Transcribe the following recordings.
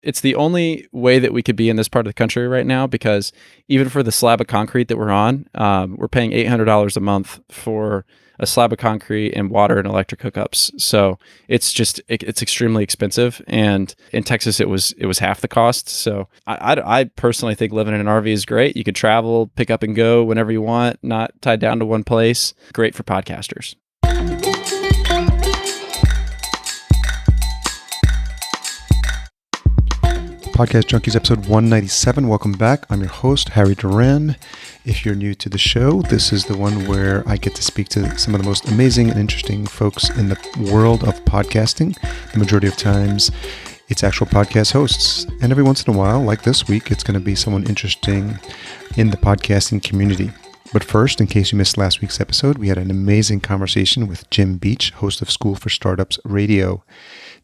it's the only way that we could be in this part of the country right now, because even for the slab of concrete that we're on, we're paying $800 a month for a slab of concrete and water and electric hookups. So it's extremely expensive. And in Texas, it was half the cost. So I personally think living in an RV is great. You could travel, pick up and go whenever you want, not tied down to one place. Great for podcasters. Podcast Junkies episode 197. Welcome back. I'm your host, Harry Duran. If you're new to the show, this is the one where I get to speak to some of the most amazing and interesting folks in the world of podcasting. The majority of times, it's actual podcast hosts. And every once in a while, like this week, it's going to be someone interesting in the podcasting community. But first, in case you missed last week's episode, we had an amazing conversation with Jim Beach, host of School for Startups Radio.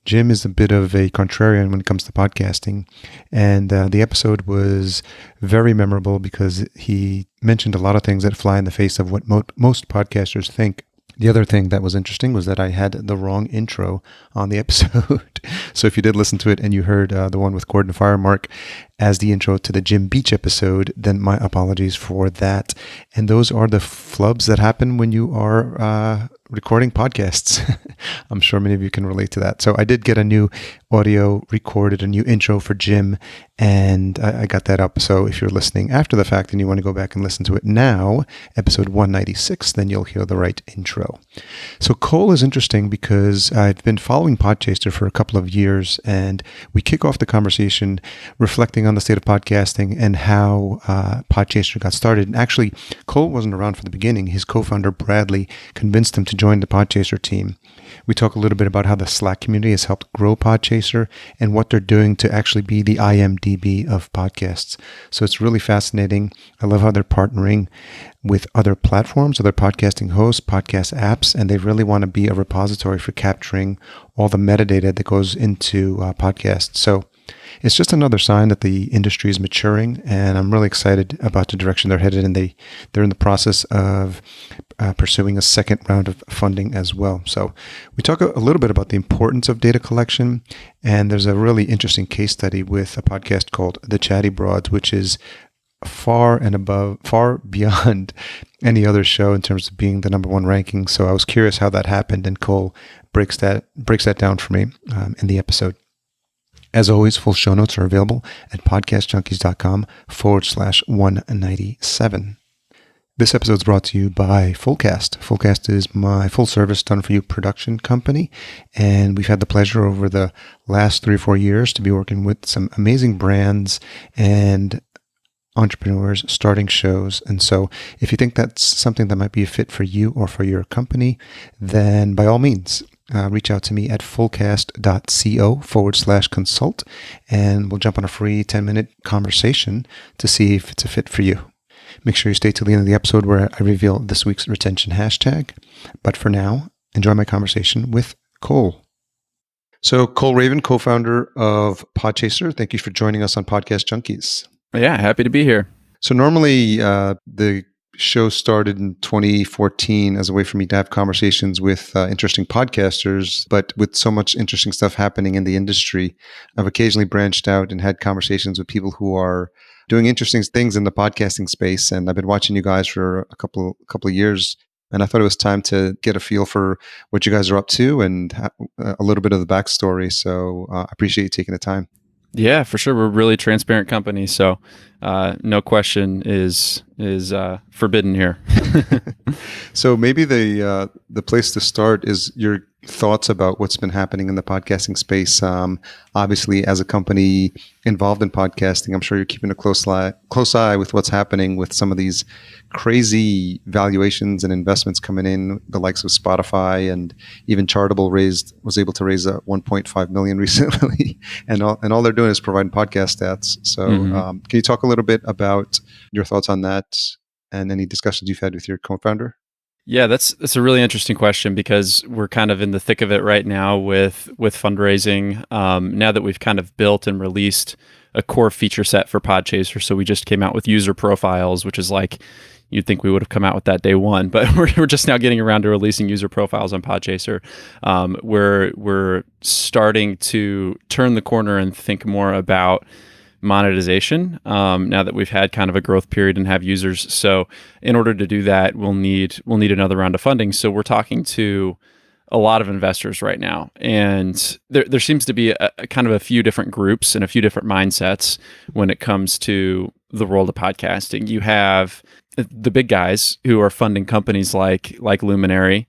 Jim is a bit of a contrarian when it comes to podcasting, and the episode was very memorable because he mentioned a lot of things that fly in the face of what most podcasters think. The other thing that was interesting was that I had the wrong intro on the episode. So if you did listen to it and you heard the one with Gordon Firemark as the intro to the Jim Beach episode, then my apologies for that. And those are the flubs that happen when you are recording podcasts. I'm sure many of you can relate to that. So I did get a new audio recorded, a new intro for Jim, and I got that up. So if you're listening after the fact and you want to go back and listen to it now, episode 196, then you'll hear the right intro. So Cole is interesting because I've been following Podchaser for a couple of years, and we kick off the conversation reflecting on the state of podcasting and how Podchaser got started. And actually, Cole wasn't around for the beginning. His co-founder, Bradley, convinced him to join the Podchaser team. We talk a little bit about how the Slack community has helped grow Podchaser and what they're doing to actually be the IMDb of podcasts. So it's really fascinating. I love how they're partnering with other platforms, other podcasting hosts, podcast apps, and they really want to be a repository for capturing all the metadata that goes into podcasts. So it's just another sign that the industry is maturing, and I'm really excited about the direction they're headed, and they're in the process of pursuing a second round of funding as well. So we talk a little bit about the importance of data collection, and there's a really interesting case study with a podcast called The Chatty Broads, which is far beyond any other show in terms of being the number one ranking. So I was curious how that happened, and Cole breaks that down for me in the episode. As always, full show notes are available at podcastjunkies.com/197. This episode is brought to you by Fullcast. Fullcast is my full-service done-for-you production company, and we've had the pleasure over the last 3 or 4 years to be working with some amazing brands and entrepreneurs starting shows. And so if you think that's something that might be a fit for you or for your company, then by all means, reach out to me at fullcast.co/consult, and we'll jump on a free 10-minute conversation to see if it's a fit for you. Make sure you stay till the end of the episode where I reveal this week's retention hashtag. But for now, enjoy my conversation with Cole. So Cole Raven, co-founder of Podchaser, thank you for joining us on Podcast Junkies. Yeah, happy to be here. So normally the show started in 2014 as a way for me to have conversations with interesting podcasters, but with so much interesting stuff happening in the industry, I've occasionally branched out and had conversations with people who are doing interesting things in the podcasting space. And I've been watching you guys for a couple of years, and I thought it was time to get a feel for what you guys are up to and a little bit of the backstory. So I appreciate you taking the time. Yeah, for sure. We're a really transparent company, so no question is forbidden here. So maybe the place to start is your thoughts about what's been happening in the podcasting space. Obviously, as a company involved in podcasting, I'm sure you're keeping a close eye with what's happening with some of these crazy valuations and investments coming in, the likes of Spotify, and even Chartable was able to raise $1.5 million recently, and all they're doing is providing podcast stats. So can you talk a little bit about your thoughts on that and any discussions you've had with your co-founder? Yeah, that's a really interesting question because we're kind of in the thick of it right now with fundraising. Now that we've kind of built and released a core feature set for Podchaser, so we just came out with user profiles, which is like you'd think we would have come out with that day one, but we're just now getting around to releasing user profiles on Podchaser. We're starting to turn the corner and think more about monetization now that we've had kind of a growth period and have users. So in order to do that, we'll need another round of funding. So we're talking to a lot of investors right now, and there seems to be a kind of a few different groups and a few different mindsets when it comes to the world of podcasting. You have the big guys who are funding companies like Luminary.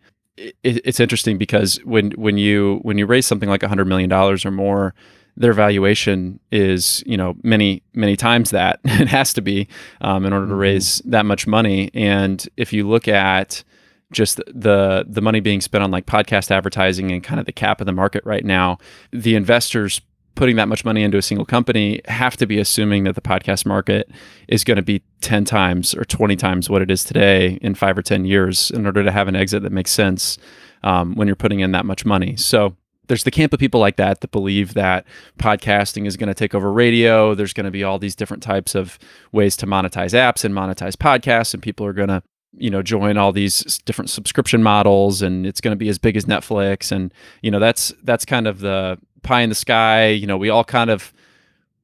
It's interesting because when you raise something like $100 million or more, their valuation is, many times that. It has to be in order to raise that much money. And if you look at just the money being spent on like podcast advertising and kind of the cap of the market right now, the investors putting that much money into a single company have to be assuming that the podcast market is going to be 10 times or 20 times what it is today in 5 or 10 years in order to have an exit that makes sense when you're putting in that much money. So there's the camp of people like that believe that podcasting is going to take over radio. There's going to be all these different types of ways to monetize apps and monetize podcasts, and people are going to, join all these different subscription models, and it's going to be as big as Netflix. And, that's kind of the pie in the sky. We all kind of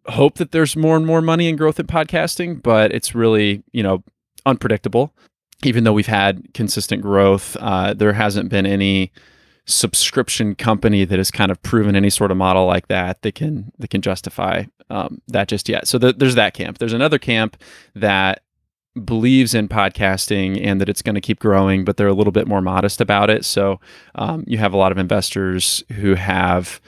hope that there's more and more money and growth in podcasting, but it's really, unpredictable. Even though we've had consistent growth, there hasn't been any subscription company that has kind of proven any sort of model like that can justify that just yet. So there's that camp. There's another camp that believes in podcasting and that it's going to keep growing, but they're a little bit more modest about it. So you have a lot of investors who have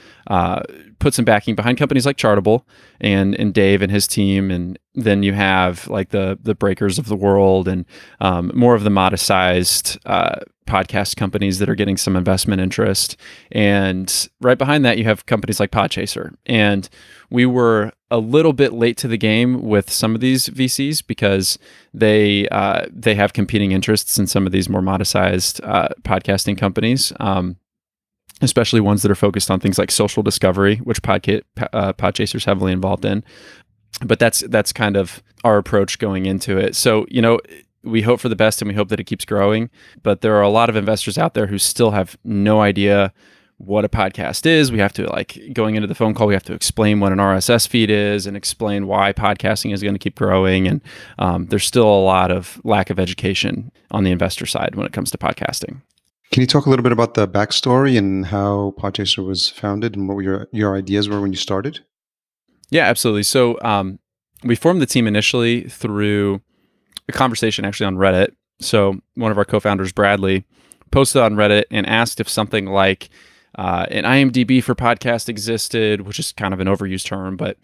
put some backing behind companies like Chartable and Dave and his team, and then you have like the Breakers of the world and more of the modest sized podcast companies that are getting some investment interest. And right behind that, you have companies like Podchaser. And we were a little bit late to the game with some of these VCs because they have competing interests in some of these more modest-sized podcasting companies, especially ones that are focused on things like social discovery, which Podchaser's heavily involved in. But that's kind of our approach going into it. So, we hope for the best and we hope that it keeps growing, but there are a lot of investors out there who still have no idea what a podcast is. We have to, going into the phone call, we have to explain what an RSS feed is and explain why podcasting is going to keep growing. And there's still a lot of lack of education on the investor side when it comes to podcasting. Can you talk a little bit about the backstory and how Podchaser was founded and what your ideas were when you started? Yeah, absolutely. So we formed the team initially through a conversation actually on Reddit. So one of our co-founders, Bradley, posted on Reddit and asked if something like an IMDb for podcast existed, which is kind of an overused term, but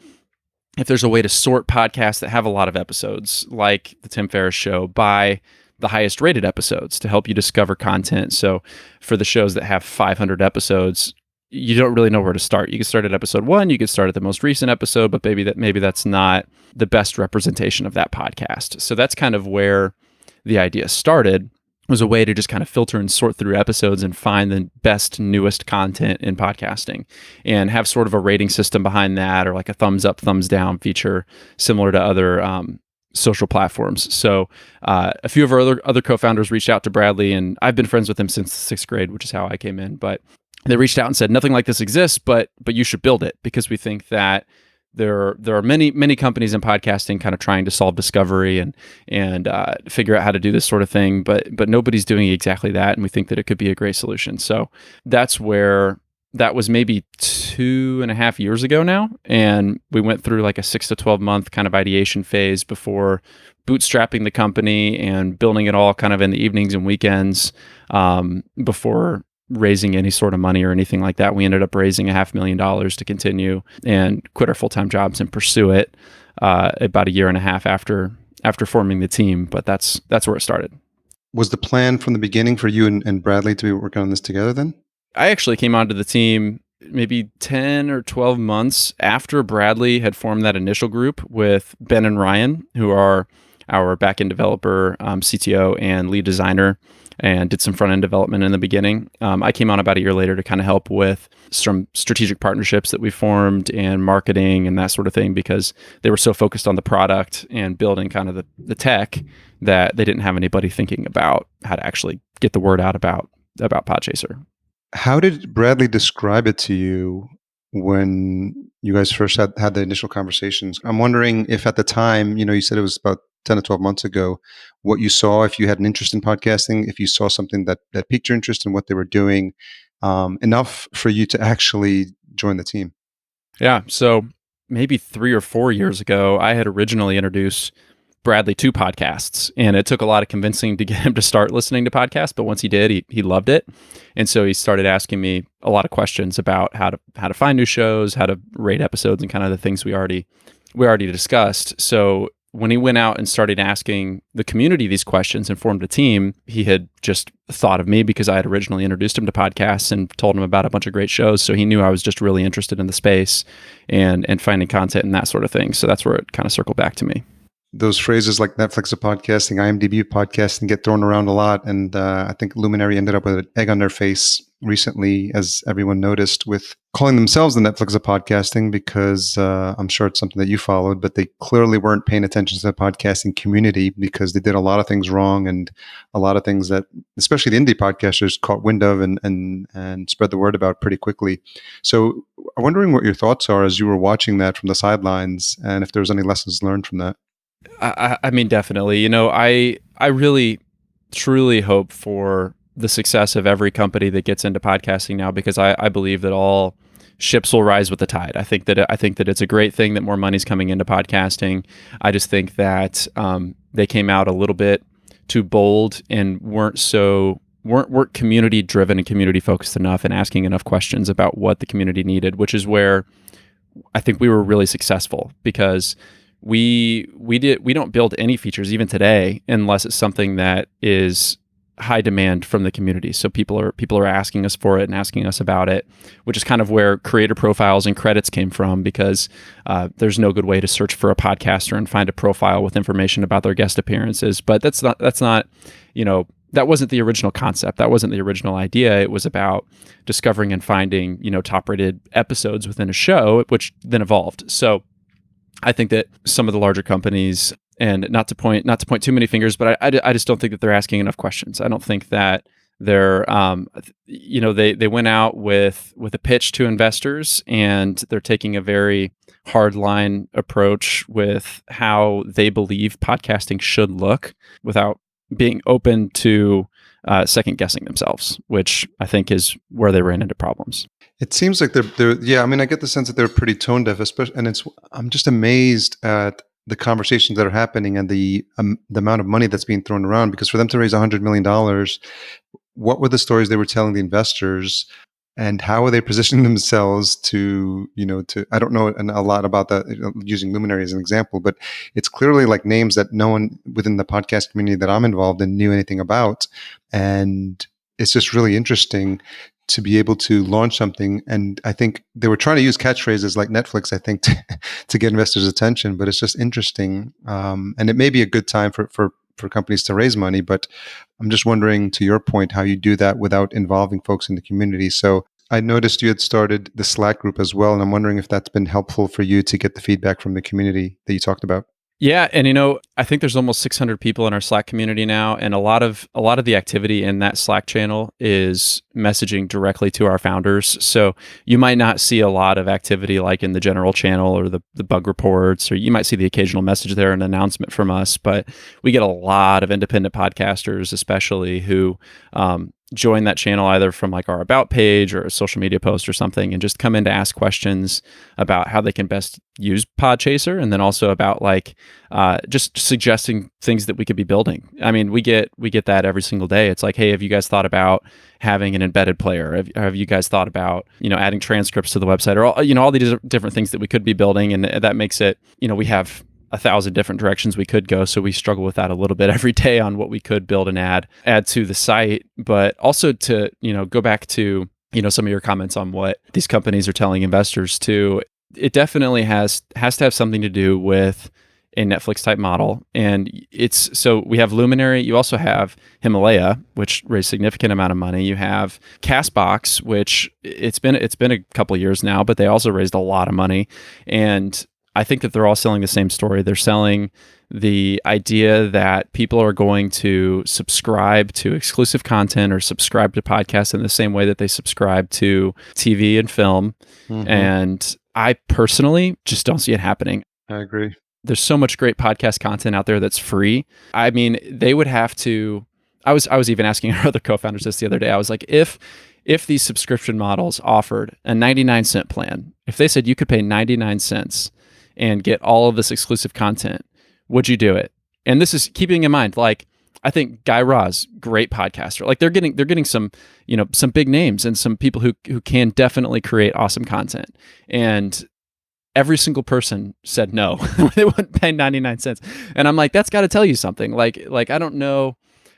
if there's a way to sort podcasts that have a lot of episodes, like the Tim Ferriss Show, by the highest rated episodes to help you discover content. So for the shows that have 500 episodes, you don't really know where to start. You can start at episode 1, you could start at the most recent episode, but maybe that's not the best representation of that podcast. So that's kind of where the idea started, was a way to just kind of filter and sort through episodes and find the best, newest content in podcasting and have sort of a rating system behind that, or like a thumbs up, thumbs down feature similar to other social platforms. So a few of our other co-founders reached out to Bradley, and I've been friends with him since 6th grade, which is how I came in. But they reached out and said, nothing like this exists, but you should build it, because we think that there are many companies in podcasting kind of trying to solve discovery and figure out how to do this sort of thing, but nobody's doing exactly that, and we think that it could be a great solution. So that's where that was maybe 2.5 years ago now, and we went through like a 6 to 12 month kind of ideation phase before bootstrapping the company and building it all kind of in the evenings and weekends before raising any sort of money or anything like that. We ended up raising $500,000 to continue and quit our full-time jobs and pursue it about 1.5 years after forming the team. But that's where it started. Was the plan from the beginning for you and Bradley to be working on this together then? I actually came onto the team maybe 10 or 12 months after Bradley had formed that initial group with Ben and Ryan, who are our backend developer, CTO, and lead designer, and did some front end development in the beginning. I came on about a year later to kind of help with some strategic partnerships that we formed and marketing and that sort of thing, because they were so focused on the product and building kind of the tech that they didn't have anybody thinking about how to actually get the word out about Podchaser. How did Bradley describe it to you when you guys first had the initial conversations? I'm wondering if at the time, you said it was about 10 to 12 months ago, what you saw, if you had an interest in podcasting, if you saw something that piqued your interest in what they were doing, enough for you to actually join the team. Yeah. So maybe 3 or 4 years ago, I had originally introduced Bradley to podcasts, and it took a lot of convincing to get him to start listening to podcasts. But once he did, he loved it. And so he started asking me a lot of questions about how to find new shows, how to rate episodes, and kind of the things we already discussed. So when he went out and started asking the community these questions and formed a team, he had just thought of me because I had originally introduced him to podcasts and told him about a bunch of great shows. So he knew I was just really interested in the space and finding content and that sort of thing. So that's where it kind of circled back to me. Those phrases like Netflix of podcasting, IMDb of podcasting get thrown around a lot. And I think Luminary ended up with an egg on their face recently, as everyone noticed, with calling themselves the Netflix of podcasting, because I'm sure it's something that you followed, but they clearly weren't paying attention to the podcasting community because they did a lot of things wrong, and a lot of things that especially the indie podcasters caught wind of and spread the word about pretty quickly. So I'm wondering what your thoughts are as you were watching that from the sidelines, and if there's any lessons learned from that. I mean, definitely. I really, truly hope for the success of every company that gets into podcasting now, because I believe that all ships will rise with the tide. I think that it's a great thing that more money's coming into podcasting. I just think that they came out a little bit too bold and weren't community driven and community focused enough and asking enough questions about what the community needed, which is where I think we were really successful, because we don't build any features even today unless it's something that is high demand from the community. So people are asking us for it and asking us about it, which is kind of where creator profiles and credits came from, because there's no good way to search for a podcaster and find a profile with information about their guest appearances. But that's not that wasn't the original concept. That wasn't the original idea. It was about discovering and finding, top rated episodes within a show, which then evolved. So I think that some of the larger companies, and not to point too many fingers, but I just don't think that they're asking enough questions. I don't think that they're, they went out with a pitch to investors, and they're taking a very hardline approach with how they believe podcasting should look, without being open to second guessing themselves, which I think is where they ran into problems. It seems like they're yeah. I mean, I get the sense that they're pretty tone deaf, especially, and I'm just amazed at the conversations that are happening and the amount of money that's being thrown around. Because for them to raise $100 million, what were the stories they were telling the investors, and how are they positioning themselves to I don't know a lot about that, using Luminary as an example, but it's clearly like names that no one within the podcast community that I'm involved in knew anything about, and it's just really interesting to be able to launch something. And I think they were trying to use catchphrases like Netflix, I think, to get investors' attention, but it's just interesting. And it may be a good time for companies to raise money, but I'm just wondering, to your point, how you do that without involving folks in the community. So I noticed you had started the Slack group as well, and I'm wondering if that's been helpful for you to get the feedback from the community that you talked about. Yeah, and I think there's almost 600 people in our Slack community now, and a lot of the activity in that Slack channel is messaging directly to our founders. So you might not see a lot of activity like in the general channel or the bug reports, or you might see the occasional message there, an announcement from us, but we get a lot of independent podcasters, especially, who join that channel either from like our about page or a social media post or something, and just come in to ask questions about how they can best use Podchaser, and then also about like just suggesting things that we could be building. I mean, we get that every single day. It's like, hey, have you guys thought about having an embedded player? Have you guys thought about adding transcripts to the website, or all these different things that we could be building? And that makes it, we have 1,000 different directions we could go. So we struggle with that a little bit every day on what we could build and add to the site. But also to, go back to, some of your comments on what these companies are telling investors too. It definitely has to have something to do with a Netflix type model. And so we have Luminary. You also have Himalaya, which raised a significant amount of money. You have Castbox, which it's been a couple of years now, but they also raised a lot of money. And I think that they're all selling the same story. They're selling the idea that people are going to subscribe to exclusive content or subscribe to podcasts in the same way that they subscribe to TV and film. And I personally just don't see it happening. I agree. There's so much great podcast content out there that's free. I mean, they would have to. I was even asking our other co-founders this the other day. I was like, if these subscription models offered a 99-cent plan, if they said you could pay 99 cents and get all of this exclusive content, would you do it? And this is keeping in mind, like, I think Guy Raz, great podcaster. Like they're getting some, some big names and some people who can definitely create awesome content. And every single person said no. They wouldn't pay 99 cents. And I'm like, that's got to tell you something. Like I don't know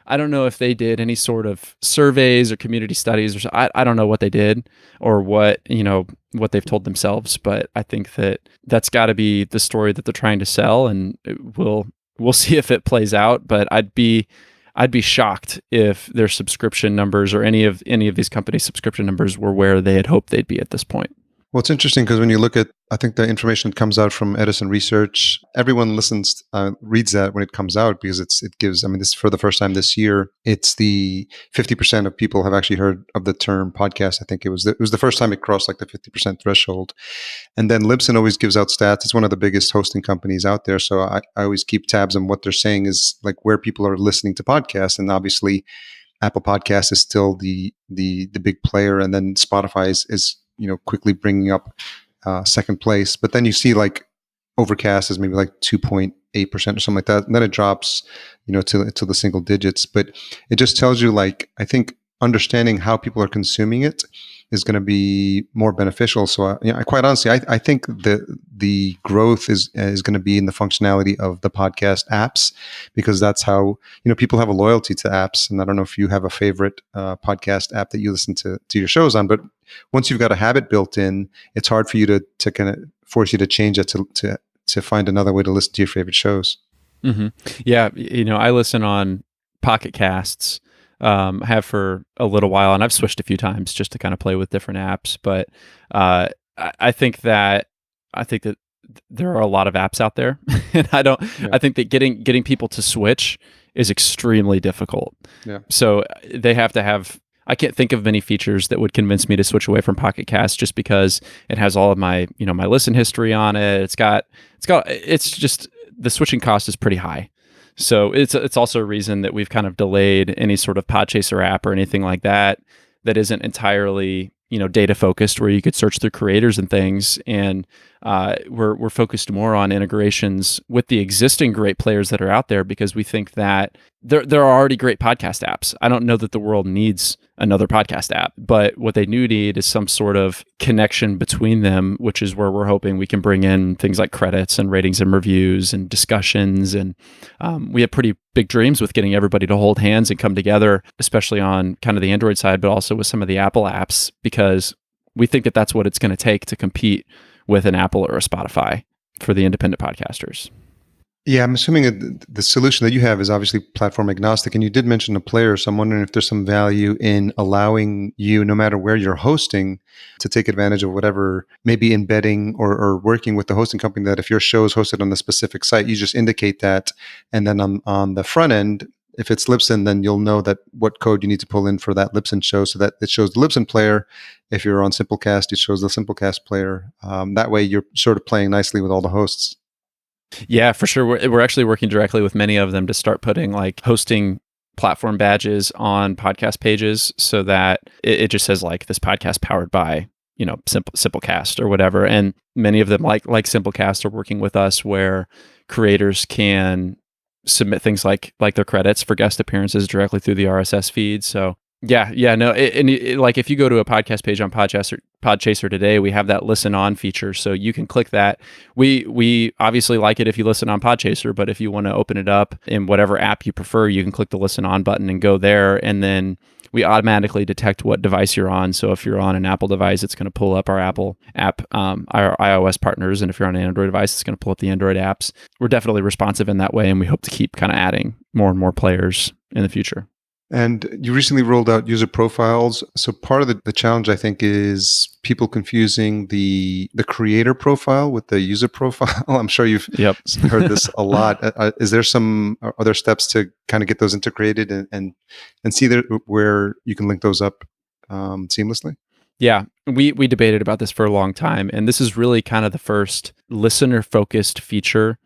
if they did any sort of surveys or community studies or so. I don't know what they did or what they've told themselves, but I think that's got to be the story that they're trying to sell, and we'll see if it plays out. But I'd be shocked if their subscription numbers or any of these companies' subscription numbers were where they had hoped they'd be at this point. Well, it's interesting because when you look at, I think the information that comes out from Edison Research, everyone reads that when it comes out because it gives, this for the first time this year, it's the 50% of people have actually heard of the term podcast. I think it was the first time it crossed like the 50% threshold. And then Libsyn always gives out stats. It's one of the biggest hosting companies out there. So I always keep tabs on what they're saying is like where people are listening to podcasts. And obviously Apple Podcasts is still the big player. And then Spotify is quickly bringing up second place. But then you see like Overcast is maybe like 2.8% or something like that. And then it drops, to the single digits. But it just tells you, like, I think understanding how people are consuming it is going to be more beneficial. So, quite honestly, I think the growth is going to be in the functionality of the podcast apps, because that's how, people have a loyalty to apps. And I don't know if you have a favorite podcast app that you listen to your shows on, but once you've got a habit built in, it's hard for you to kind of force you to change it to find another way to listen to your favorite shows. Mm-hmm. Yeah. I listen on Pocket Casts. Have for a little while, and I've switched a few times just to kind of play with different apps. But I think that there are a lot of apps out there, and I think that getting people to switch is extremely difficult. Yeah. So they have to have. I can't think of many features that would convince me to switch away from Pocket Cast just because it has all of my my listen history on it. It's just the switching cost is pretty high. So it's also a reason that we've kind of delayed any sort of Podchaser app or anything like that isn't entirely data focused, where you could search through creators and things. And we're focused more on integrations with the existing great players that are out there, because we think that there are already great podcast apps. I don't know that the world needs another podcast app, but what they do need is some sort of connection between them, which is where we're hoping we can bring in things like credits and ratings and reviews and discussions. And we have pretty big dreams with getting everybody to hold hands and come together, especially on kind of the Android side, but also with some of the Apple apps, because we think that that's what it's going to take to compete with an Apple or a Spotify for the independent podcasters. Yeah, I'm assuming the solution that you have is obviously platform agnostic, and you did mention a player, so I'm wondering if there's some value in allowing you, no matter where you're hosting, to take advantage of whatever, maybe embedding or working with the hosting company, that if your show is hosted on a specific site, you just indicate that, and then on the front end, if it's Libsyn, then you'll know that what code you need to pull in for that Libsyn show, so that it shows the Libsyn player. If you're on Simplecast, it shows the Simplecast player. That way you're sort of playing nicely with all the hosts. Yeah, for sure. We're actually working directly with many of them to start putting like hosting platform badges on podcast pages, so that it just says like this podcast powered by, Simplecast or whatever. And many of them like Simplecast are working with us, where creators can submit things like their credits for guest appearances directly through the RSS feed. So like if you go to a podcast page on Podchaser today, we have that listen on feature, so you can click that. We obviously like it if you listen on Podchaser, but if you want to open it up in whatever app you prefer, you can click the listen on button and go there. And then we automatically detect what device you're on. So if you're on an Apple device, it's going to pull up our Apple app, our iOS partners. And if you're on an Android device, it's going to pull up the Android apps. We're definitely responsive in that way. And we hope to keep kind of adding more and more players in the future. And you recently rolled out user profiles. So part of the challenge, I think, is people confusing the creator profile with the user profile. I'm sure you've heard this a lot. Are there steps to kind of get those integrated and see where you can link those up seamlessly? Yeah, we debated about this for a long time. And this is really kind of the first listener-focused feature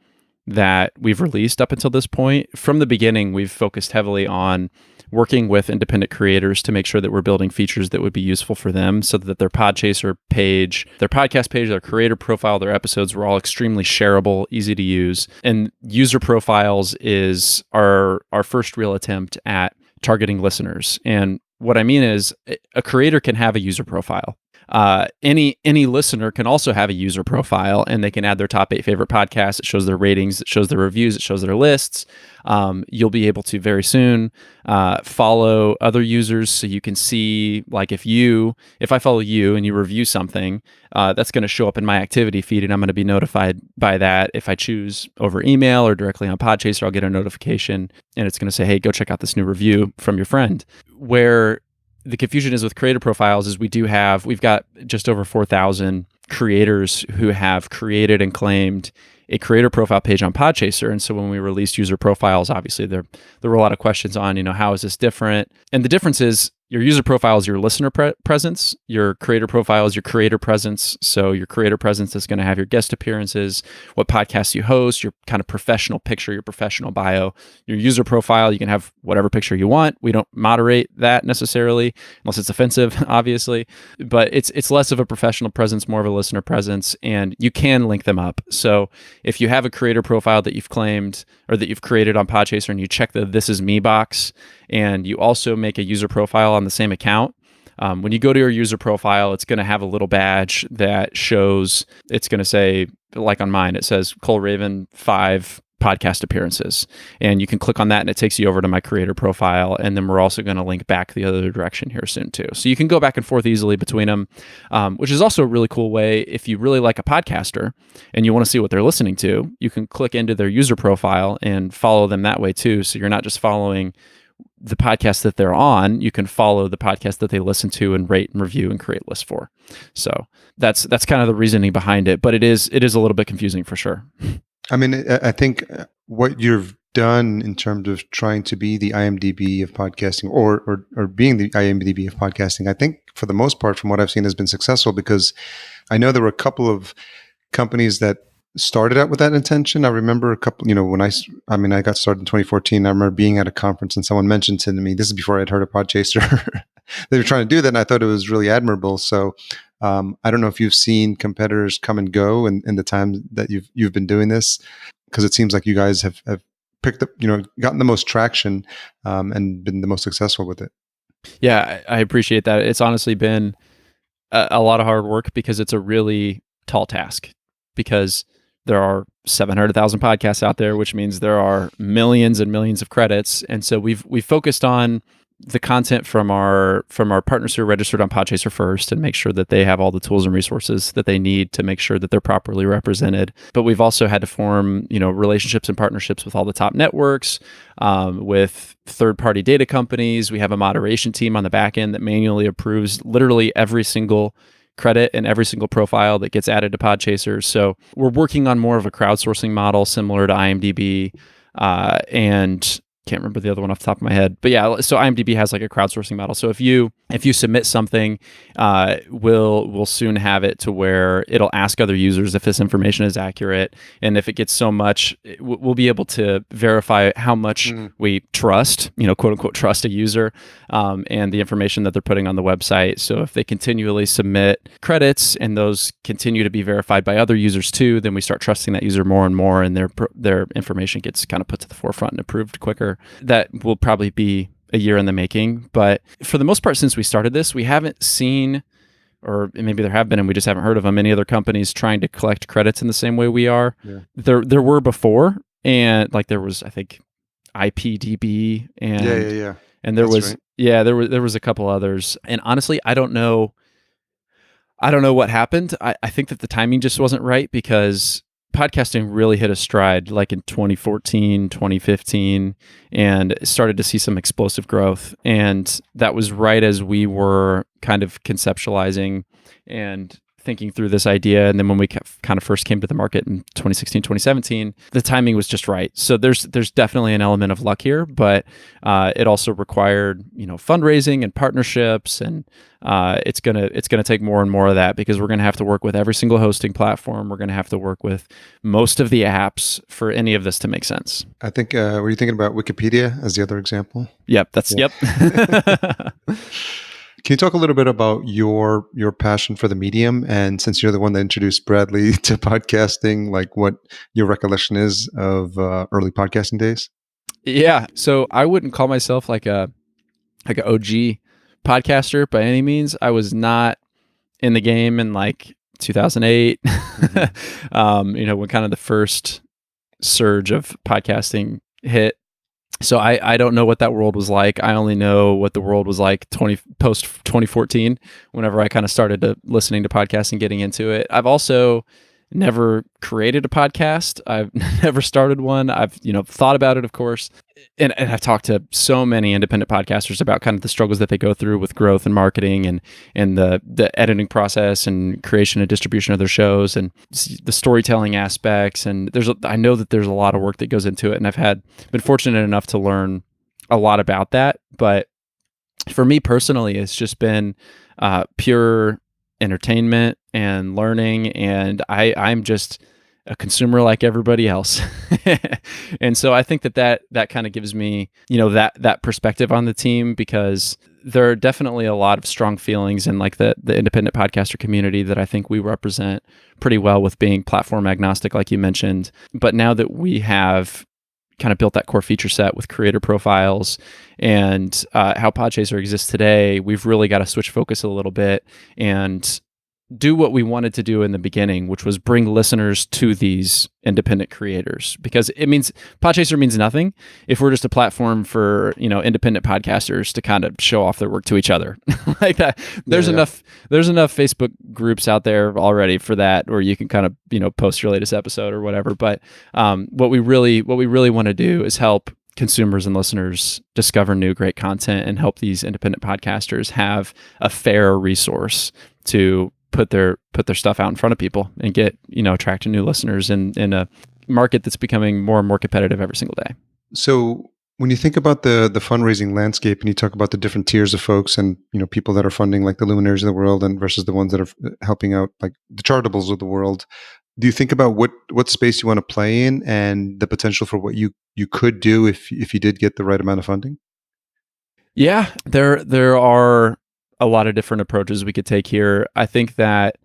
that we've released up until this point. From the beginning, we've focused heavily on working with independent creators to make sure that we're building features that would be useful for them so that their Podchaser page, their podcast page, their creator profile, their episodes were all extremely shareable, easy to use. And user profiles is our first real attempt at targeting listeners. And what I mean is a creator can have a user profile. Any listener can also have a user profile, and they can add their top 8 favorite podcasts. It shows their ratings, it shows their reviews, it shows their lists. You'll be able to very soon follow other users, so you can see, like, if I follow you and you review something, that's going to show up in my activity feed, and I'm going to be notified by that. If I choose over email or directly on Podchaser, I'll get a notification, and it's going to say, hey, go check out this new review from your friend. Where the confusion is with creator profiles is we've got just over 4,000 creators who have created and claimed a creator profile page on Podchaser. And so when we released user profiles, obviously there were a lot of questions on, how is this different? And the difference is your user profile is your listener presence. Your creator profile is your creator presence. So your creator presence is going to have your guest appearances, what podcasts you host, your kind of professional picture, your professional bio. Your user profile, you can have whatever picture you want. We don't moderate that necessarily, unless it's offensive, obviously. But it's less of a professional presence, more of a listener presence, and you can link them up. So if you have a creator profile that you've claimed or that you've created on Podchaser and you check the "This is me" box, and you also make a user profile on the same account, when you go to your user profile, it's going to have a little badge that shows, it's going to say, like on mine, it says Cole Raven 5 podcast appearances. And you can click on that and it takes you over to my creator profile. And then we're also going to link back the other direction here soon too. So you can go back and forth easily between them, which is also a really cool way. If you really like a podcaster and you want to see what they're listening to, you can click into their user profile and follow them that way too. So you're not just following the podcast that they're on, you can follow the podcast that they listen to and rate and review and create lists for. So that's kind of the reasoning behind it, but it is a little bit confusing for sure. I mean, I think what you've done in terms of trying to be the IMDb of podcasting or being the IMDb of podcasting, I think for the most part, from what I've seen, has been successful, because I know there were a couple of companies that started out with that intention. I remember a couple, when I got started in 2014. I remember being at a conference and someone mentioned to me, this is before I'd heard of Podchaser, they were trying to do that, and I thought it was really admirable. So I don't know if you've seen competitors come and go in the time that you've been doing this, because it seems like you guys have picked up, gotten the most traction and been the most successful with it. Yeah, I appreciate that. It's honestly been a lot of hard work, because it's a really tall task, because there are 700,000 podcasts out there, which means there are millions and millions of credits. And so we've focused on the content from our partners who are registered on Podchaser first, and make sure that they have all the tools and resources that they need to make sure that they're properly represented. But we've also had to form, relationships and partnerships with all the top networks, with third-party data companies. We have a moderation team on the back end that manually approves literally every single credit and every single profile that gets added to Podchaser. So we're working on more of a crowdsourcing model similar to IMDb, and can't remember the other one off the top of my head, but yeah, so IMDb has like a crowdsourcing model. So if you submit something, we'll soon have it to where it'll ask other users if this information is accurate, and if it gets so much, we'll be able to verify how much we trust, quote unquote, trust a user, and the information that they're putting on the website. So if they continually submit credits and those continue to be verified by other users too, then we start trusting that user more and more, and their information gets kind of put to the forefront and approved quicker. That will probably be a year in the making. But for the most part, since we started this, we haven't seen, or maybe there have been and we just haven't heard of them, any other companies trying to collect credits in the same way we are. Yeah. There were before, and like there was, I think, IPDB, and yeah. And there Yeah, there was a couple others, and honestly, I don't know. I don't know what happened. I think that the timing just wasn't right because podcasting really hit a stride like in 2014, 2015, and started to see some explosive growth. And that was right as we were kind of conceptualizing and thinking through this idea. And then when we kind of first came to the market in 2016, 2017, the timing was just right. So there's definitely an element of luck here, but it also required, fundraising and partnerships, and it's gonna take more and more of that because we're gonna have to work with every single hosting platform. We're gonna have to work with most of the apps for any of this to make sense. I think, were you thinking about Wikipedia as the other example? Yep, Yeah. yep. Can you talk a little bit about your passion for the medium? And since you're the one that introduced Bradley to podcasting, like what your recollection is of early podcasting days? Yeah. So I wouldn't call myself like a OG podcaster by any means. I was not in the game in like 2008. When kind of the first surge of podcasting hit. So I don't know what that world was like. I only know what the world was like post 2014, whenever I kind of started listening to podcasts and getting into it. I've also never created a podcast. I've never started one. I've thought about it, of course, and I've talked to so many independent podcasters about kind of the struggles that they go through with growth and marketing and the editing process and creation and distribution of their shows and the storytelling aspects. And I know that there's a lot of work that goes into it, and I've been fortunate enough to learn a lot about that. But for me personally, it's just been pure entertainment and learning, and I'm just a consumer like everybody else. And so I think that kind of gives me that perspective on the team, because there are definitely a lot of strong feelings in like the independent podcaster community that I think we represent pretty well with being platform agnostic, like you mentioned. But now that we have kind of built that core feature set with creator profiles and how Podchaser exists today, we've really got to switch focus a little bit and do what we wanted to do in the beginning, which was bring listeners to these independent creators, because Podchaser means nothing if we're just a platform for, independent podcasters to kind of show off their work to each other like that. There's enough Facebook groups out there already for that, or you can kind of, post your latest episode or whatever. But what we really want to do is help consumers and listeners discover new great content and help these independent podcasters have a fair resource to put their stuff out in front of people and get, attract new listeners in a market that's becoming more and more competitive every single day. So when you think about the fundraising landscape and you talk about the different tiers of folks and, people that are funding like the luminaries of the world and versus the ones that are helping out like the charitables of the world, do you think about what space you want to play in and the potential for what you could do if you did get the right amount of funding? Yeah, there are a lot of different approaches we could take here. I think that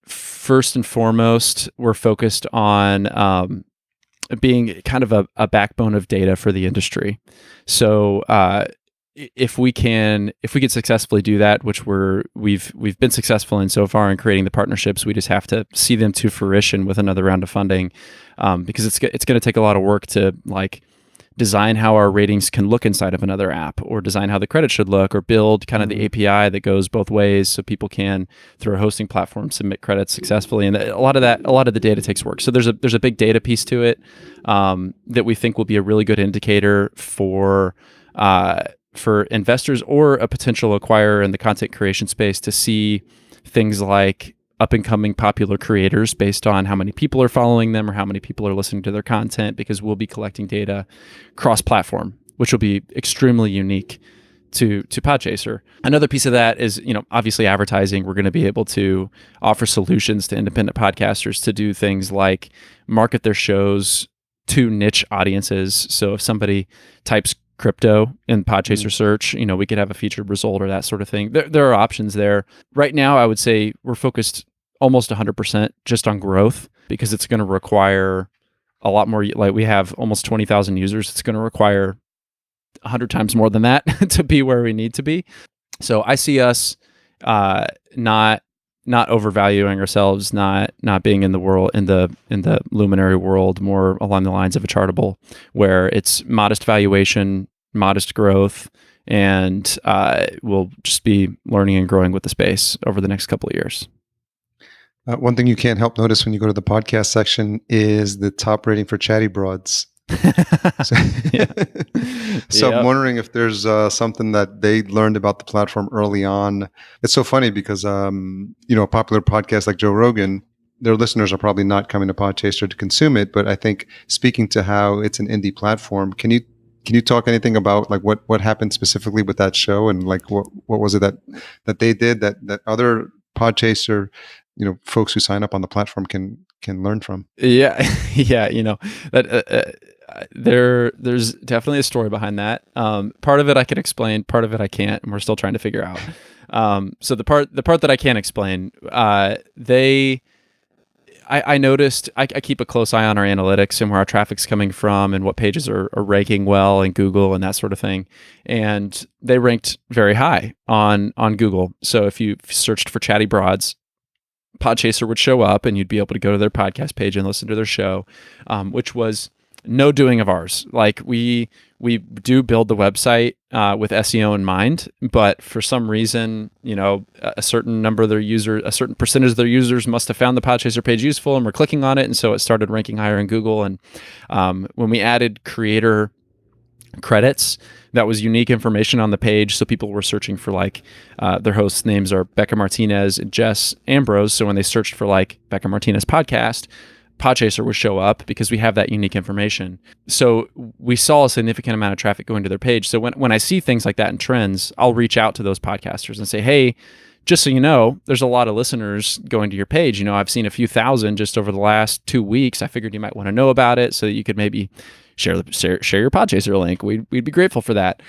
first and foremost, we're focused on being kind of a backbone of data for the industry. So if we can successfully do that, which we've been successful in so far in creating the partnerships, we just have to see them to fruition with another round of funding, because it's going to take a lot of work to like design how our ratings can look inside of another app, or design how the credit should look, or build kind of the API that goes both ways so people can, through a hosting platform, submit credits successfully. And a lot of the data takes work. So there's a big data piece to it that we think will be a really good indicator for investors or a potential acquirer in the content creation space to see things like up and coming popular creators based on how many people are following them or how many people are listening to their content, because we'll be collecting data cross-platform, which will be extremely unique to Podchaser. Another piece of that is, obviously advertising. We're going to be able to offer solutions to independent podcasters to do things like market their shows to niche audiences. So if somebody types crypto in Podchaser search, we could have a featured result or that sort of thing. There are options there. Right now, I would say we're focused almost 100% just on growth, because it's going to require a lot more. Like, we have almost 20,000 users. It's going to require 100 times more than that to be where we need to be. So I see us not overvaluing ourselves, not being in the world, in the luminary world, more along the lines of a chartable, where it's modest valuation, modest growth, and we'll just be learning and growing with the space over the next couple of years. One thing you can't help notice when you go to the podcast section is the top rating for Chatty Broads. So, I'm wondering if there's something that they learned about the platform early on. It's so funny because a popular podcast like Joe Rogan, their listeners are probably not coming to Podchaser to consume it, but I think speaking to how it's an indie platform, can you talk anything about like what happened specifically with that show, and like what was it that they did that other Podchaser folks who sign up on the platform can learn from? Yeah, that there's definitely a story behind that. Part of it I can explain, part of it I can't, and we're still trying to figure out. So the part that I can't explain, I noticed I keep a close eye on our analytics and where our traffic's coming from and what pages are ranking well in Google and that sort of thing. And they ranked very high on Google. So if you searched for Chatty Broads, Podchaser would show up and you'd be able to go to their podcast page and listen to their show, which was no doing of ours. Like we do build the website with SEO in mind, but for some reason, a certain number of their users, a certain percentage of their users must have found the Podchaser page useful and were clicking on it, and so it started ranking higher in Google. And when we added creator credits, that was unique information on the page, so people were searching for like their hosts' names are Becca Martinez and Jess Ambrose. So when they searched for like Becca Martinez podcast, Podchaser would show up because we have that unique information. So we saw a significant amount of traffic going to their page. So when I see things like that in trends, I'll reach out to those podcasters and say, hey, just so you know, there's a lot of listeners going to your page. I've seen a few thousand just over the last 2 weeks. I figured you might want to know about it so that you could maybe share your Podchaser link. We'd be grateful for that.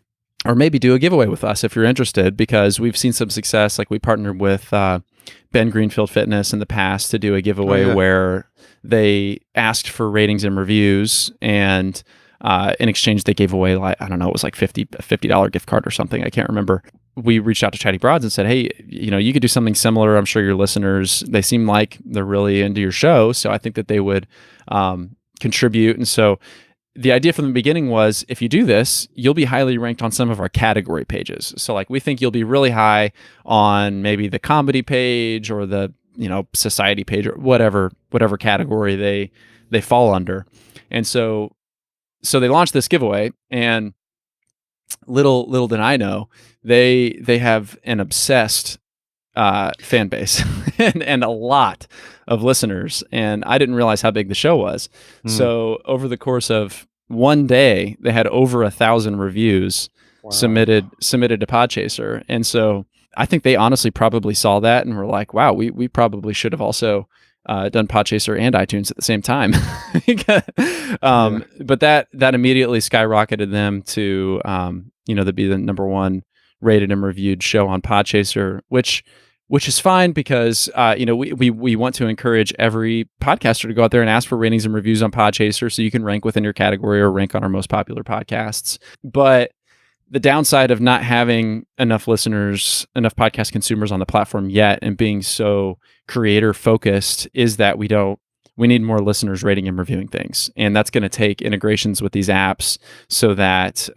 Or maybe do a giveaway with us if you're interested, because we've seen some success. Like we partnered with Ben Greenfield Fitness in the past to do a giveaway where they asked for ratings and reviews, and in exchange they gave away like, I don't know, it was like a $50 gift card or something. I can't remember. We reached out to Chatty Broads and said, hey, you could do something similar. I'm sure your listeners, they seem like they're really into your show, so I think that they would contribute. And so the idea from the beginning was, if you do this, you'll be highly ranked on some of our category pages. So like we think you'll be really high on maybe the comedy page or the society page or whatever category they fall under. And so they launched this giveaway, and little did I know, they have an obsessed fan base and a lot of listeners, and I didn't realize how big the show was. So over the course of one day, they had over 1,000 reviews submitted to Podchaser. And so I think they honestly probably saw that and were like, wow, we probably should have also done Podchaser and iTunes at the same time. But that immediately skyrocketed them to to be the number one rated and reviewed show on Podchaser, which is fine because we want to encourage every podcaster to go out there and ask for ratings and reviews on Podchaser so you can rank within your category or rank on our most popular podcasts. But the downside of not having enough listeners, enough podcast consumers on the platform yet, and being so creator focused, is that we need more listeners rating and reviewing things. And that's going to take integrations with these apps so that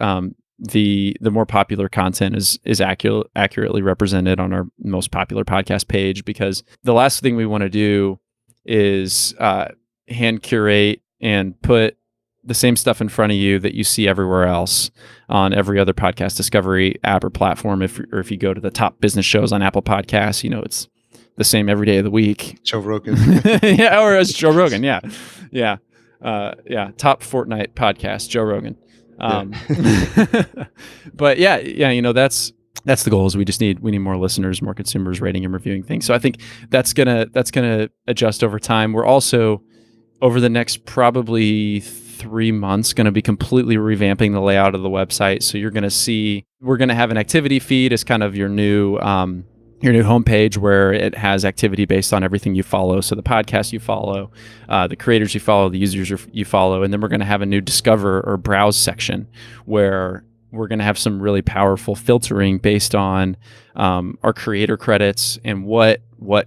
the more popular content is accurately represented on our most popular podcast page. Because the last thing we want to do is hand curate and put the same stuff in front of you that you see everywhere else on every other podcast discovery app or platform. If you go to the top business shows on Apple Podcasts, it's the same every day of the week. Joe Rogan. Yeah, or as Joe Rogan. Yeah. Top Fortnite podcast, Joe Rogan. But that's the goal. Is we need more listeners, more consumers rating and reviewing things. So I think that's gonna adjust over time. We're also, over the next probably 3 months, going to be completely revamping the layout of the website. So you're going to see, we're going to have an activity feed as kind of your new homepage, where it has activity based on everything you follow. So the podcast you follow, the creators you follow, the users you follow, and then we're going to have a new discover or browse section where we're going to have some really powerful filtering based on our creator credits and what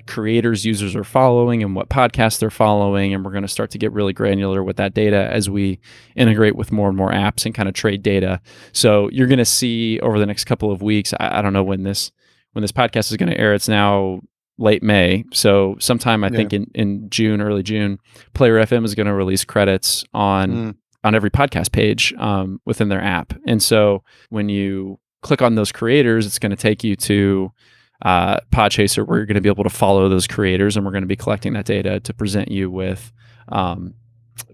creators users are following and what podcasts they're following. And we're going to start to get really granular with that data as we integrate with more and more apps and kind of trade data. So you're going to see over the next couple of weeks, I don't know when this podcast is going to air. It's now late May. So sometime I think in June, early June, Player FM is going to release credits on every podcast page within their app. And so when you click on those creators, it's going to take you to Podchaser, where you're going to be able to follow those creators, and we're going to be collecting that data to present you with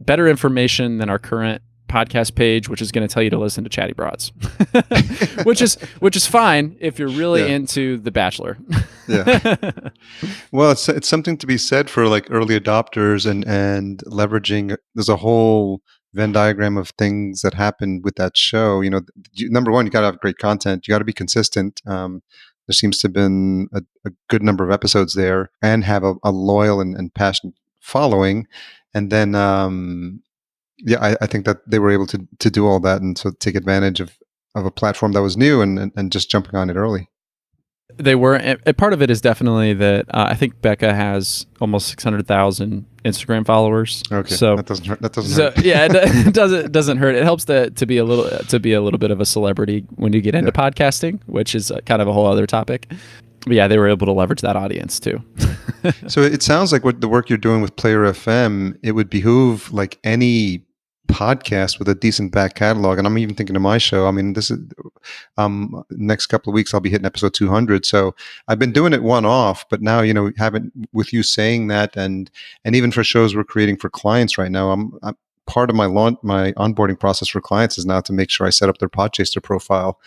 better information than our current podcast page, which is going to tell you to listen to Chatty Broads, which is fine if you're really into The Bachelor. Well, it's something to be said for like early adopters and leveraging. There's a whole Venn diagram of things that happen with that show. You know, number one, you got to have great content. You got to be consistent. There seems to have been a good number of episodes there, and have a loyal and passionate following. And then, I think that they were able to do all that and so take advantage of a platform that was new and just jumping on it early. They were. And part of it is definitely that I think Becca has almost 600,000 Instagram followers. Okay, so that doesn't hurt. Yeah, it doesn't hurt. It helps to be a little bit of a celebrity when you get into podcasting, which is kind of a whole other topic. But yeah, they were able to leverage that audience too. So it sounds like what the work you're doing with Player FM, it would behoove like any podcast with a decent back catalog. And I'm even thinking of my show. I mean, this is next couple of weeks I'll be hitting episode 200. So I've been doing it one off, but now, you know, having with you saying that, and even for shows we're creating for clients right now, I'm part of my onboarding process for clients is now to make sure I set up their Podchaser profile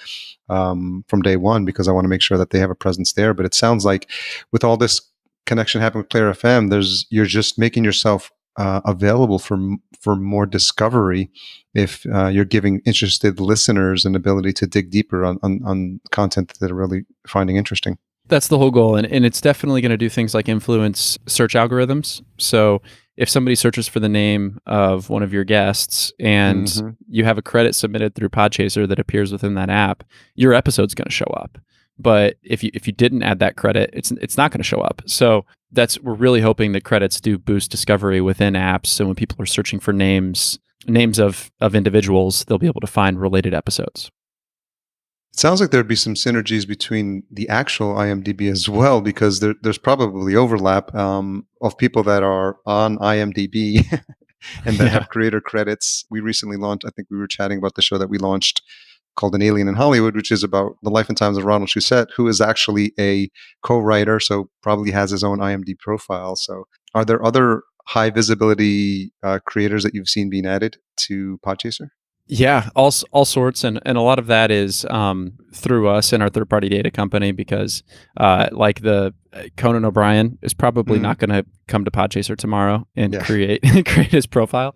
from day one, because I want to make sure that they have a presence there. But it sounds like with all this connection happening with Player FM, you're just making yourself available for more discovery if you're giving interested listeners an ability to dig deeper on content that they're really finding interesting. That's the whole goal. And it's definitely going to do things like influence search algorithms. So if somebody searches for the name of one of your guests and you have a credit submitted through Podchaser that appears within that app, your episode's going to show up. But if you didn't add that credit, it's not going to show up. So we're really hoping that credits do boost discovery within apps. So when people are searching for names of individuals, they'll be able to find related episodes. It sounds like there'd be some synergies between the actual IMDb as well, because there's probably overlap of people that are on IMDb and that have creator credits. We recently launched, I think we were chatting about the show that we launched called An Alien in Hollywood, which is about the life and times of Ronald Shusett, who is actually a co-writer, so probably has his own IMDb profile. So are there other high visibility creators that you've seen being added to Podchaser? Yeah, all sorts, and a lot of that is through us and our third-party data company, because like the Conan O'Brien is probably not going to come to Podchaser tomorrow and create his profile.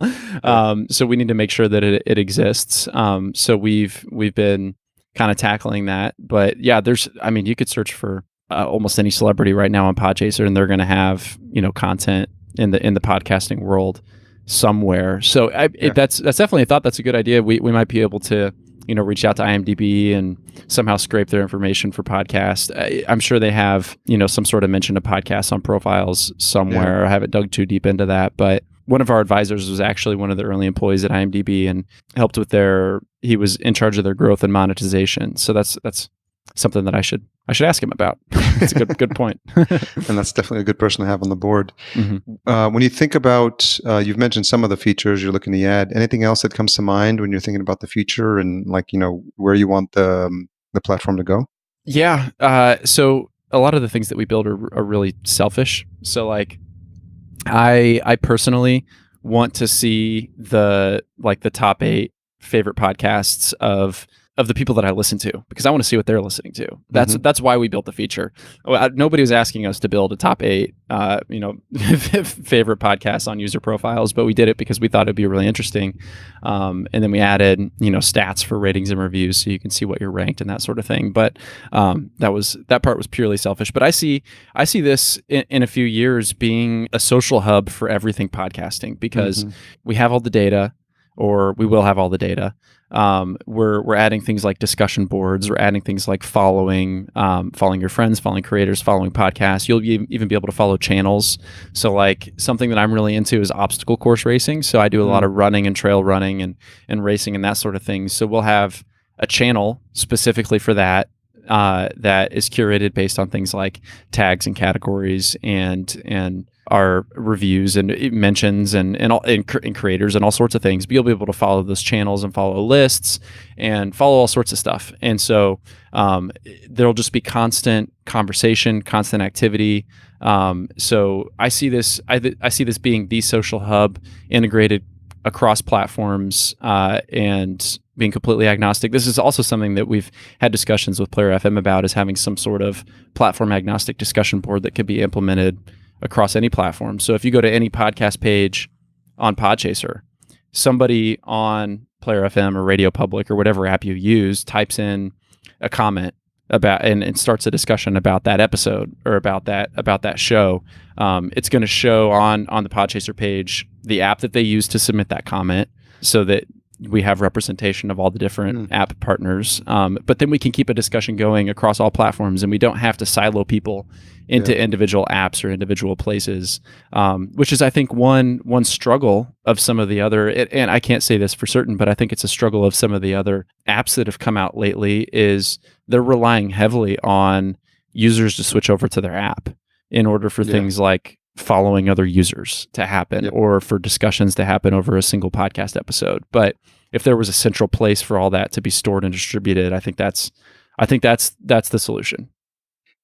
So we need to make sure that it exists. So we've been kind of tackling that. But yeah, you could search for almost any celebrity right now on Podchaser, and they're going to have content in the podcasting world somewhere. So that's definitely a thought. That's a good idea. We might be able to reach out to IMDb and somehow scrape their information for podcast. I'm sure they have some sort of mention of podcasts on profiles somewhere. I haven't dug too deep into that, but one of our advisors was actually one of the early employees at IMDb and helped with he was in charge of their growth and monetization. So that's something that I should ask him about. It's a good point. And that's definitely a good person to have on the board. When you think about, you've mentioned some of the features you're looking to add. Anything else that comes to mind when you're thinking about the future and where you want the platform to go? Yeah. So a lot of the things that we build are really selfish. So like I personally want to see the top 8 favorite podcasts of the people that I listen to, because I want to see what they're listening to. That's why we built the feature. Nobody was asking us to build a top 8, favorite podcasts on user profiles, but we did it because we thought it'd be really interesting. And then we added, stats for ratings and reviews, so you can see what you're ranked and that sort of thing. But that part was purely selfish. But I see this in a few years being a social hub for everything podcasting, because we have all the data. or we will have all the data. We're adding things like discussion boards. We're adding things like following your friends, following creators, following podcasts. You'll even be able to follow channels. So like something that I'm really into is obstacle course racing. So I do a lot of running and trail running and racing and that sort of thing. So we'll have a channel specifically for that. That is curated based on things like tags and categories and our reviews and mentions and creators and all sorts of things. But you'll be able to follow those channels and follow lists and follow all sorts of stuff. And so there'll just be constant conversation, constant activity. So I see this being the social hub integrated across platforms and being completely agnostic. This is also something that we've had discussions with Player FM about, is having some sort of platform agnostic discussion board that could be implemented across any platform. So if you go to any podcast page on Podchaser, somebody on Player FM or Radio Public or whatever app you use types in a comment about and starts a discussion about that episode or about that show. It's going to show on the Podchaser page the app that they use to submit that comment, so that we have representation of all the different app partners. But then we can keep a discussion going across all platforms, and we don't have to silo people into individual apps or individual places, which is, I think, one struggle of some of the other, and I can't say this for certain, but I think it's a struggle of some of the other apps that have come out lately, is they're relying heavily on users to switch over to their app in order for things like following other users to happen or for discussions to happen over a single podcast episode. But if there was a central place for all that to be stored and distributed, I think that's the solution.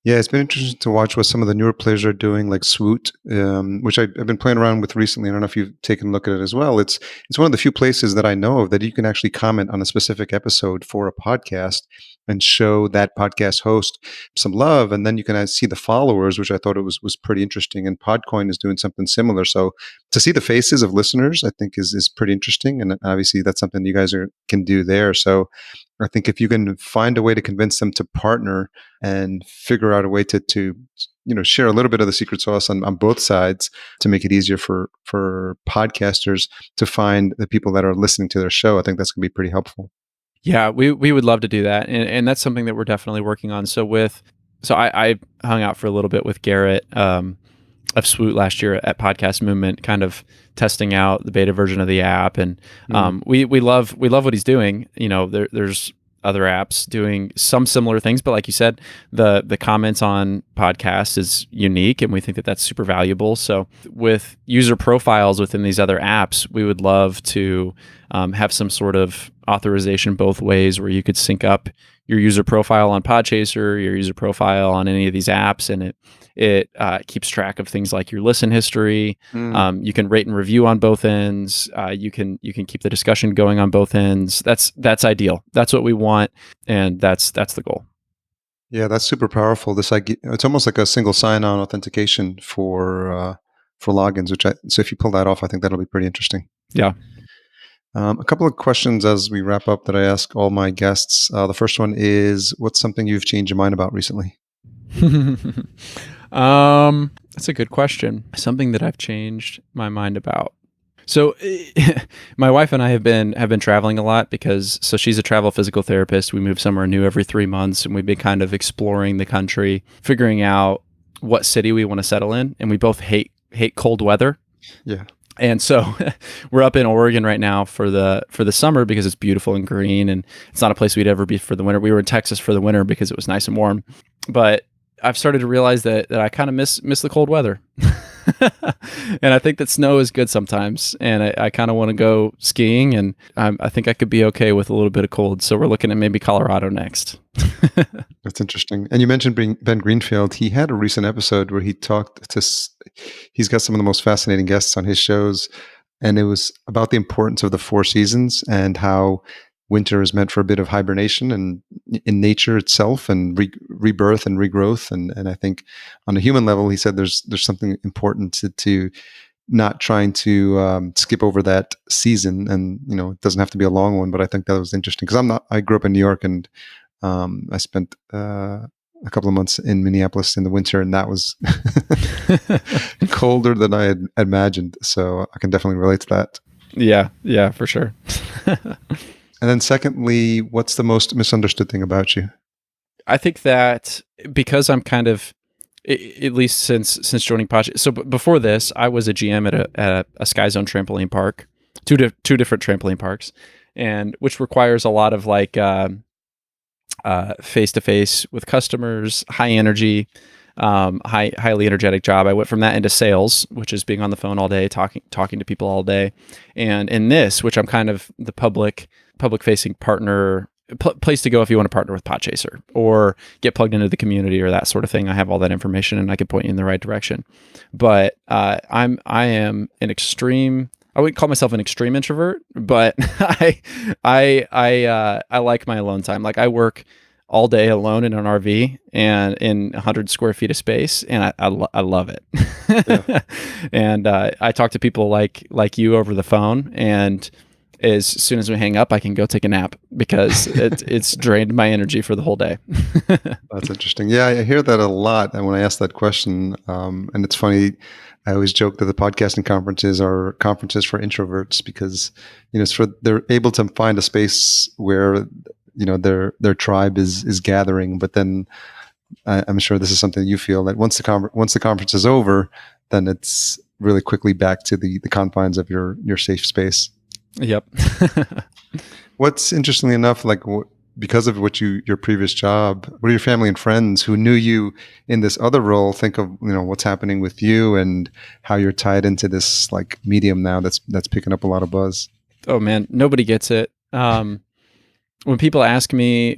Yeah, it's been interesting to watch what some of the newer players are doing, like Swoot, which I've been playing around with recently. I don't know if you've taken a look at it as well. It's one of the few places that I know of that you can actually comment on a specific episode for a podcast and show that podcast host some love, and then you can see the followers, which I thought it was pretty interesting. And Podcoin is doing something similar. So to see the faces of listeners, I think is pretty interesting, and obviously that's something you guys can do there. So I think if you can find a way to convince them to partner and figure out a way to share a little bit of the secret sauce on both sides to make it easier for podcasters to find the people that are listening to their show, I think that's going to be pretty helpful. Yeah, we would love to do that, and that's something that we're definitely working on. So I hung out for a little bit with Garrett of Swoot last year at Podcast Movement, kind of testing out the beta version of the app, and we love what he's doing. There's other apps doing some similar things, but like you said, the comments on podcasts is unique, and we think that that's super valuable. So with user profiles within these other apps, we would love to have some sort of authorization both ways, where you could sync up your user profile on Podchaser, your user profile on any of these apps, and it keeps track of things like your listen history. You can rate and review on both ends. You can keep the discussion going on both ends. That's ideal. That's what we want, and that's the goal. Yeah, that's super powerful. It's almost like a single sign-on authentication for logins. So if you pull that off, I think that'll be pretty interesting. Yeah. A couple of questions as we wrap up that I ask all my guests. The first one is, what's something you've changed your mind about recently? That's a good question. Something that I've changed my mind about. So my wife and I have been traveling a lot so she's a travel physical therapist. We move somewhere new every 3 months, and we've been kind of exploring the country, figuring out what city we want to settle in. And we both hate cold weather. Yeah. And so we're up in Oregon right now for the summer because it's beautiful and green, and it's not a place we'd ever be for the winter. We were in Texas for the winter because it was nice and warm. But I've started to realize that I kind of miss the cold weather. And I think that snow is good sometimes, and I kind of want to go skiing, and I think I could be okay with a little bit of cold. So we're looking at maybe Colorado next. That's interesting. And you mentioned Ben Greenfield. He had a recent episode where he he's got some of the most fascinating guests on his shows, and it was about the importance of the 4 seasons and how winter is meant for a bit of hibernation and in nature itself, and rebirth and regrowth. And I think on a human level, he said there's something important to not trying to skip over that season. And, it doesn't have to be a long one, but I think that was interesting because I grew up in New York, and I spent a couple of months in Minneapolis in the winter, and that was colder than I had imagined. So I can definitely relate to that. Yeah, for sure. And then secondly, what's the most misunderstood thing about you? I think that because I'm kind of, at least since joining Podchaser. So before this, I was a GM at a Sky Zone trampoline park, two different trampoline parks, and which requires a lot of like face to face with customers, high energy, highly energetic job. I went from that into sales, which is being on the phone all day, talking to people all day, and in this, which I'm kind of the public facing partner. Place to go if you want to partner with Podchaser or get plugged into the community or that sort of thing. I have all that information and I can point you in the right direction. But I am an extreme. I wouldn't call myself an extreme introvert, but I like my alone time. Like I work all day alone in an RV and in 100 square feet of space, and I love it. Yeah. And I talk to people like you over the phone, and as soon as we hang up, I can go take a nap because it's drained my energy for the whole day. That's interesting. Yeah, I hear that a lot. And when I ask that question, and it's funny, I always joke that the podcasting conferences are conferences for introverts because, they're able to find a space where, their tribe is gathering. But then I'm sure this is something you feel that once the conference is over, then it's really quickly back to the confines of your safe space. Yep. What's interestingly enough, because of your previous job, what do your family and friends who knew you in this other role think of, what's happening with you and how you're tied into this like medium now that's picking up a lot of buzz? Oh man, nobody gets it. When people ask me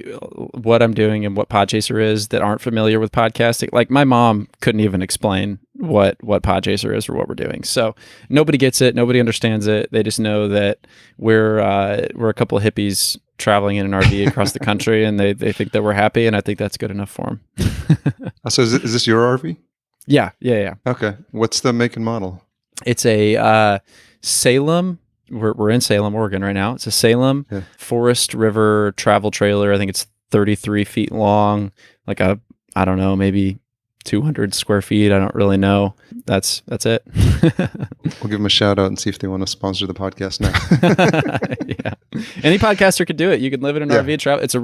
what I'm doing and what Podchaser is that aren't familiar with podcasting, like my mom couldn't even explain what Podchaser is or what we're doing. So nobody gets it. Nobody understands it. They just know that we're a couple of hippies traveling in an RV across the country, and they think that we're happy, and I think that's good enough for them. So is this your RV? Yeah. Okay. What's the make and model? It's a Salem. We're in Salem, Oregon right now. It's a Salem Forest River travel trailer. I think it's 33 feet long, like I don't know, maybe 200 square feet. I don't really know. That's it. We'll give them a shout out and see if they want to sponsor the podcast now. Yeah. Any podcaster could do it. You can live in an RV and travel. It's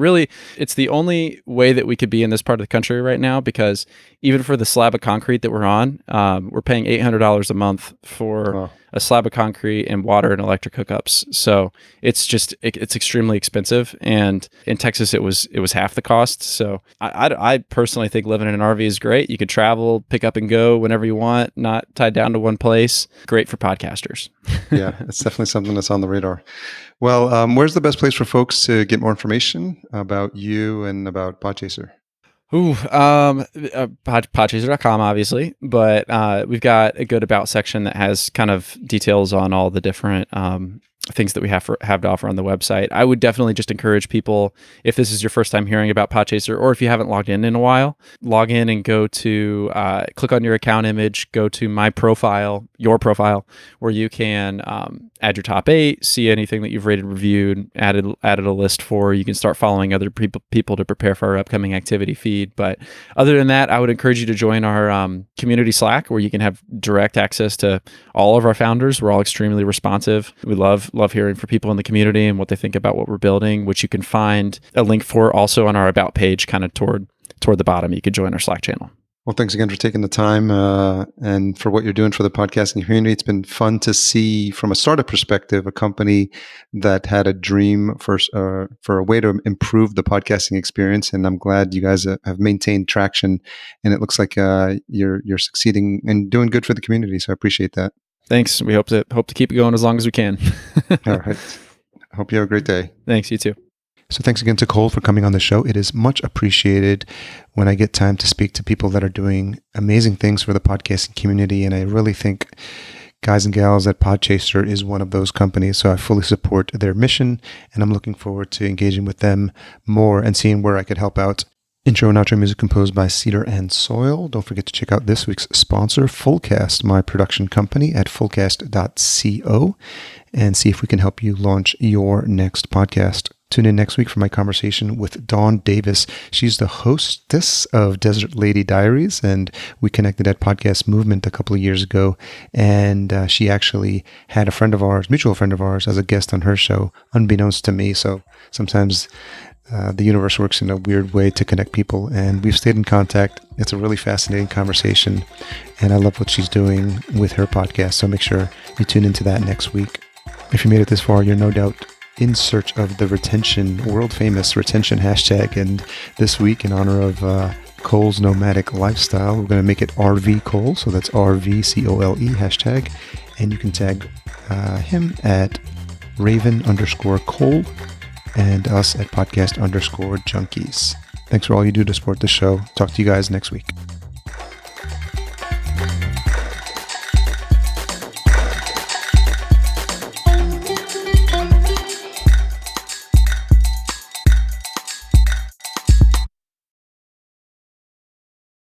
the only way that we could be in this part of the country right now, because even for the slab of concrete that we're on, we're paying $800 a month for a slab of concrete and water and electric hookups. So it's extremely expensive. And in Texas, it was half the cost. So I personally think living in an RV is great. You could travel, pick up and go whenever you want, not tied down to one place. Great for podcasters. Yeah, it's definitely something that's on the radar. Well, where's the best place for folks to get more information about you and about Podchaser? Podchaser.com, obviously, but we've got a good about section that has kind of details on all the different things that we have to offer on the website. I would definitely just encourage people, if this is your first time hearing about Podchaser, or if you haven't logged in a while, log in and go to click on your account image, go to my profile, your profile, where you can add your top 8, see anything that you've rated, reviewed, added a list for. You can start following other people to prepare for our upcoming activity feed. But other than that, I would encourage you to join our community Slack, where you can have direct access to all of our founders. We're all extremely responsive. We love hearing from people in the community and what they think about what we're building, which you can find a link for also on our about page, kind of toward the bottom. You could join our Slack channel. Well, thanks again for taking the time and for what you're doing for the podcasting community. It's been fun to see from a startup perspective, a company that had a dream for a way to improve the podcasting experience. And I'm glad you guys have maintained traction, and it looks like you're succeeding and doing good for the community. So I appreciate that. Thanks. We hope to keep it going as long as we can. All right. I hope you have a great day. Thanks. You too. So thanks again to Cole for coming on the show. It is much appreciated when I get time to speak to people that are doing amazing things for the podcasting community. And I really think guys and gals at Podchaser is one of those companies. So I fully support their mission, and I'm looking forward to engaging with them more and seeing where I could help out. Intro and outro music composed by Cedar and Soil. Don't forget to check out this week's sponsor, Fullcast, my production company at fullcast.co, and see if we can help you launch your next podcast. Tune in next week for my conversation with Dawn Davis. She's the hostess of Desert Lady Diaries, and we connected at Podcast Movement a couple of years ago. And she actually had a friend of ours, mutual friend of ours, as a guest on her show, unbeknownst to me. So sometimes the universe works in a weird way to connect people, and we've stayed in contact. It's a really fascinating conversation, and I love what she's doing with her podcast. So make sure you tune into that next week. If you made it this far, you're no doubt in search of the retention, world famous retention hashtag. And this week, in honor of Cole's nomadic lifestyle, we're going to make it RV Cole. So that's RVCOLE hashtag. And you can tag him at Raven_Cole and us at podcast_Junkies. Thanks for all you do to support the show. Talk to you guys next week.